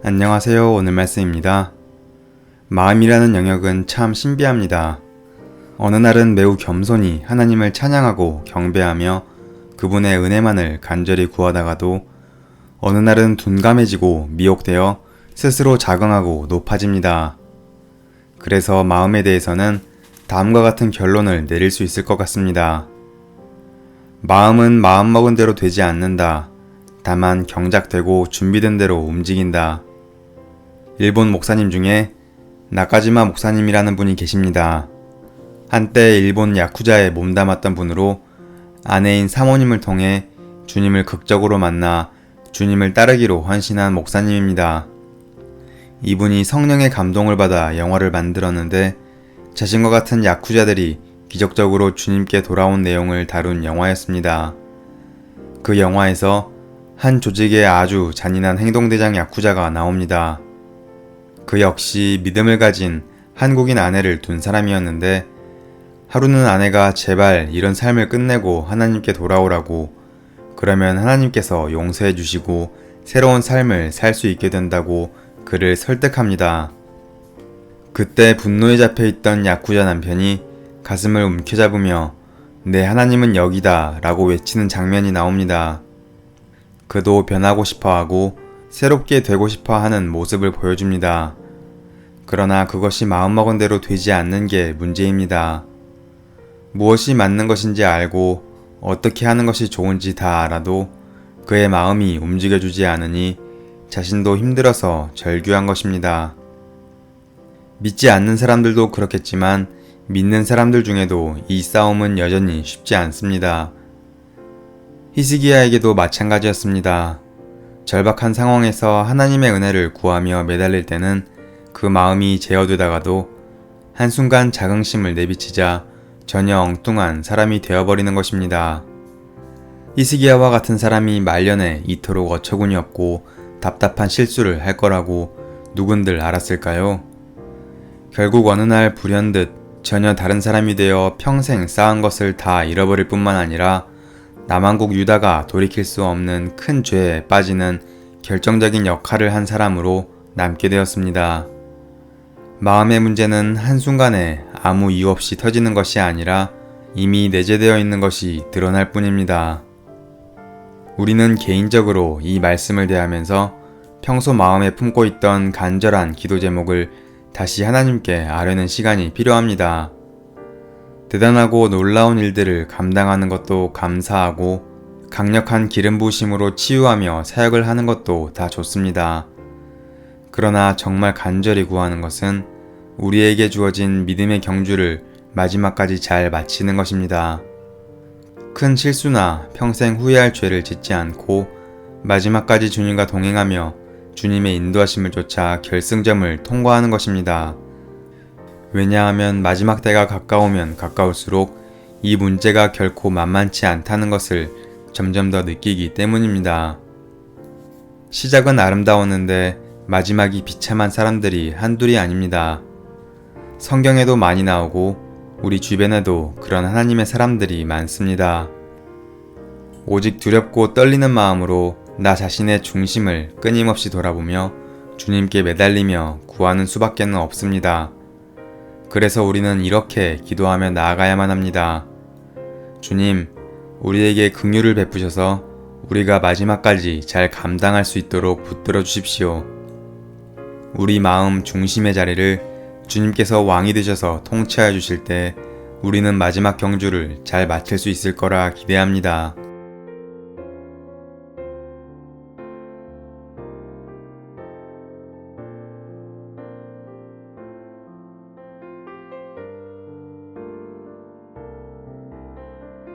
안녕하세요. 오늘 말씀입니다. 마음이라는 영역은 참 신비합니다. 어느 날은 매우 겸손히 하나님을 찬양하고 경배하며 그분의 은혜만을 간절히 구하다가도 어느 날은 둔감해지고 미혹되어 스스로 자긍하고 높아집니다. 그래서 마음에 대해서는 다음과 같은 결론을 내릴 수 있을 것 같습니다. 마음은 마음먹은 대로 되지 않는다. 다만 경작되고 준비된 대로 움직인다. 일본 목사님 중에 나카지마 목사님이라는 분이 계십니다. 한때 일본 야쿠자에 몸담았던 분으로 아내인 사모님을 통해 주님을 극적으로 만나 주님을 따르기로 헌신한 목사님입니다. 이분이 성령의 감동을 받아 영화를 만들었는데 자신과 같은 야쿠자들이 기적적으로 주님께 돌아온 내용을 다룬 영화였습니다. 그 영화에서 한 조직의 아주 잔인한 행동대장 야쿠자가 나옵니다. 그 역시 믿음을 가진 한국인 아내를 둔 사람이었는데 하루는 아내가 제발 이런 삶을 끝내고 하나님께 돌아오라고, 그러면 하나님께서 용서해 주시고 새로운 삶을 살 수 있게 된다고 그를 설득합니다. 그때 분노에 잡혀있던 야쿠자 남편이 가슴을 움켜잡으며 내 하나님은 여기다 라고 외치는 장면이 나옵니다. 그도 변하고 싶어하고 새롭게 되고 싶어하는 모습을 보여줍니다. 그러나 그것이 마음먹은 대로 되지 않는 게 문제입니다. 무엇이 맞는 것인지 알고 어떻게 하는 것이 좋은지 다 알아도 그의 마음이 움직여주지 않으니 자신도 힘들어서 절규한 것입니다. 믿지 않는 사람들도 그렇겠지만 믿는 사람들 중에도 이 싸움은 여전히 쉽지 않습니다. 히스기야에게도 마찬가지였습니다. 절박한 상황에서 하나님의 은혜를 구하며 매달릴 때는 그 마음이 제어되다가도 한순간 자긍심을 내비치자 전혀 엉뚱한 사람이 되어버리는 것입니다. 히스기야와 같은 사람이 말년에 이토록 어처구니 없고 답답한 실수를 할 거라고 누군들 알았을까요? 결국 어느 날 불현듯 전혀 다른 사람이 되어 평생 쌓은 것을 다 잃어버릴 뿐만 아니라 남한국 유다가 돌이킬 수 없는 큰 죄에 빠지는 결정적인 역할을 한 사람으로 남게 되었습니다. 마음의 문제는 한순간에 아무 이유 없이 터지는 것이 아니라 이미 내재되어 있는 것이 드러날 뿐입니다. 우리는 개인적으로 이 말씀을 대하면서 평소 마음에 품고 있던 간절한 기도 제목을 다시 하나님께 아뢰는 시간이 필요합니다. 대단하고 놀라운 일들을 감당하는 것도 감사하고 강력한 기름 부으심으로 치유하며 사역을 하는 것도 다 좋습니다. 그러나 정말 간절히 구하는 것은 우리에게 주어진 믿음의 경주를 마지막까지 잘 마치는 것입니다. 큰 실수나 평생 후회할 죄를 짓지 않고 마지막까지 주님과 동행하며 주님의 인도하심을 쫓아 결승점을 통과하는 것입니다. 왜냐하면 마지막 때가 가까우면 가까울수록 이 문제가 결코 만만치 않다는 것을 점점 더 느끼기 때문입니다. 시작은 아름다웠는데 마지막이 비참한 사람들이 한둘이 아닙니다. 성경에도 많이 나오고 우리 주변에도 그런 하나님의 사람들이 많습니다. 오직 두렵고 떨리는 마음으로 나 자신의 중심을 끊임없이 돌아보며 주님께 매달리며 구하는 수밖에는 없습니다. 그래서 우리는 이렇게 기도하며 나아가야만 합니다. 주님, 우리에게 긍휼을 베푸셔서 우리가 마지막까지 잘 감당할 수 있도록 붙들어 주십시오. 우리 마음 중심의 자리를 주님께서 왕이 되셔서 통치하여 주실 때 우리는 마지막 경주를 잘 마칠 수 있을 거라 기대합니다.